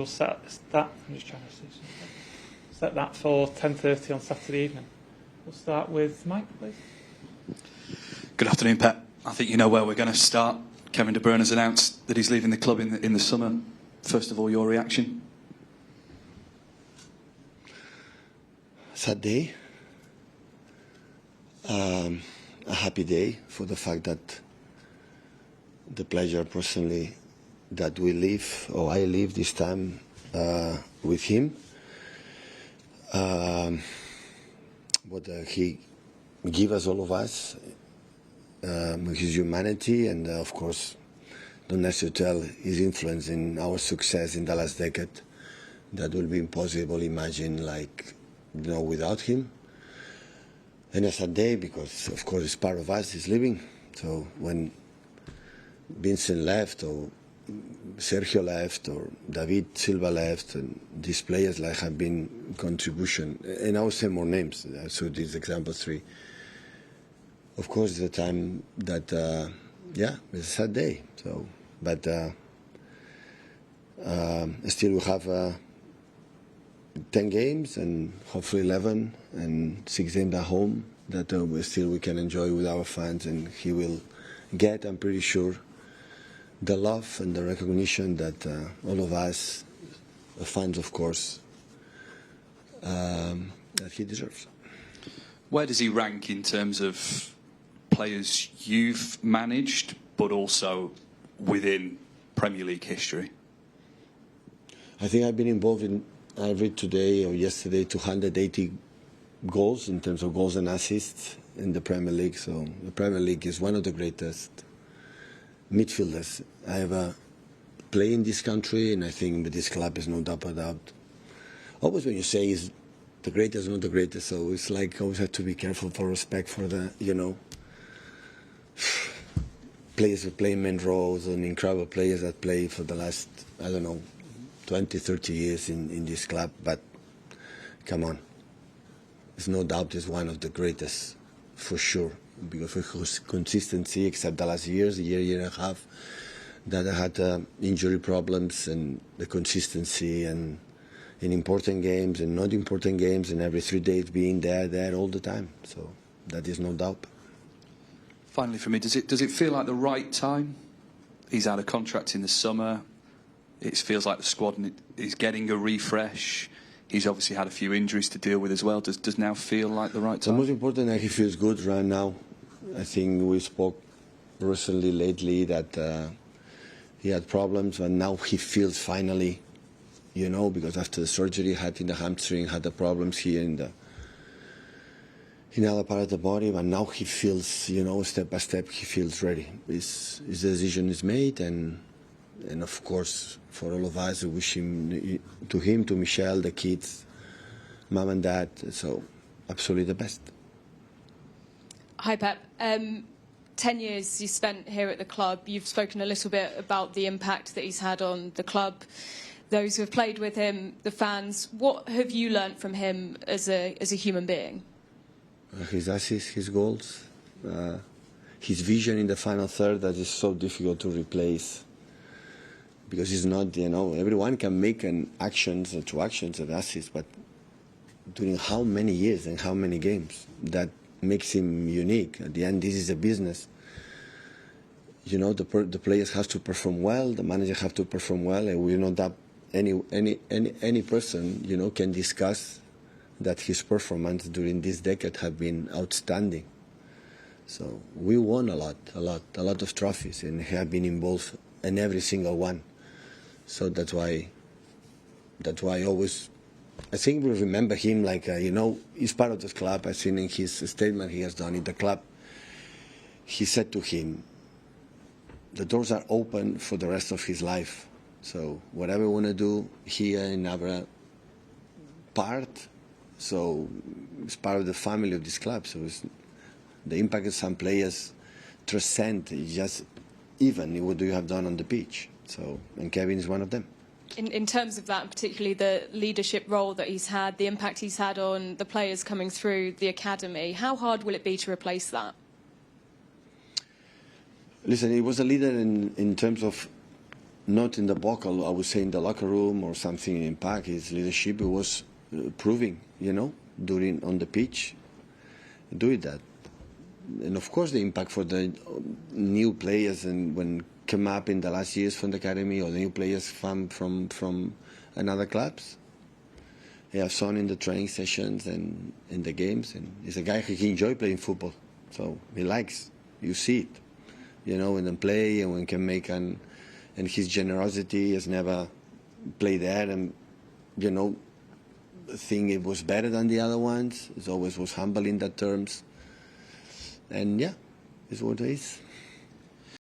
We'll set that. I'm just trying to see something. Set that for 10:30 on Saturday evening. We'll start with Mike, please. Good afternoon, Pep. I think you know where we're going to start. Kevin De Bruyne has announced that he's leaving the club in the summer. First of all, your reaction? Sad day. A happy day for the fact that the pleasure personally that we live, or I live this time with him. What he gave us, all of us, his humanity, and of course, don't necessarily tell his influence in our success in the last decade. That will be impossible to imagine, like, you know, without him. And a sad day because, of course, it's part of us, he's leaving. So when Vincent left, or Sergio left, or David Silva left, and these players like have been contribution, and I will say more names, so these examples 3. Of course, the time that, yeah, it's a sad day. So, but still we have 10 games and hopefully 11 and 6 games at home that we can enjoy with our fans, and he will get, I'm pretty sure, the love and the recognition that all of us, fans of course, that he deserves. Where does he rank in terms of players you've managed, but also within Premier League history? I think I've been involved in, I read today or yesterday, 280 goals in terms of goals and assists in the Premier League. So the Premier League is one of the greatest midfielders I ever play in this country, and I think with this club is no doubt about. Always when you say is the greatest, not the greatest, so it's like always have to be careful for respect for the, you know, players who play main roles and incredible players that play for the last, I don't know, 20, 30 years in this club. But come on, there's no doubt he's one of the greatest for sure, because of his consistency, except the last year and a half, that I had injury problems, and the consistency, and in important games and not important games, and every 3 days being there all the time. So that is no doubt. Finally, for me, does it feel like the right time? He's out of contract in the summer. It feels like the squad is getting a refresh. He's obviously had a few injuries to deal with as well. Does now feel like the right time? The most important that he feels good right now. I think we spoke recently, lately, that he had problems, but now he feels finally, you know, because after the surgery he had in the hamstring, had the problems here in other part of the body, but now he feels, you know, step by step, he feels ready. His decision is made, and of course, for all of us, we wish him, to Michelle, the kids, mom and dad, so absolutely the best. Hi, Pep. 10 years you spent here at the club. You've spoken a little bit about the impact that he's had on the club, those who have played with him, the fans. What have you learnt from him as a human being? His assists, his goals, his vision in the final third that is so difficult to replace. Because he's not, you know, everyone can make actions and assists, but during how many years and how many games, that makes him unique. At the end, this is a business. You know, the players have to perform well, the manager have to perform well, and we know that any person, you know, can discuss that his performance during this decade have been outstanding. So we won a lot of trophies, and he have been involved in every single one. So that's why always, I think we remember him like, you know, he's part of this club. I've seen in his statement he has done in the club, he said to him, the doors are open for the rest of his life. So whatever we want to do here in our part, so it's part of the family of this club. So it's, the impact of some players transcend just even what you have done on the pitch. So, and Kevin is one of them. In terms of that, and particularly the leadership role that he's had, the impact he's had on the players coming through the academy, how hard will it be to replace that? Listen, he was a leader in terms of not in the vocal, I would say in the locker room or something in impact. His leadership was proving, during on the pitch, doing that. And of course the impact for the new players and when come up in the last years from the academy or the new players from another clubs. I have seen in the training sessions and in the games, and he's a guy who enjoys playing football, so he likes. You see it, when they play and when can make and his generosity has never played there and think it was better than the other ones. It always was humble in that terms, and yeah, it's what it is.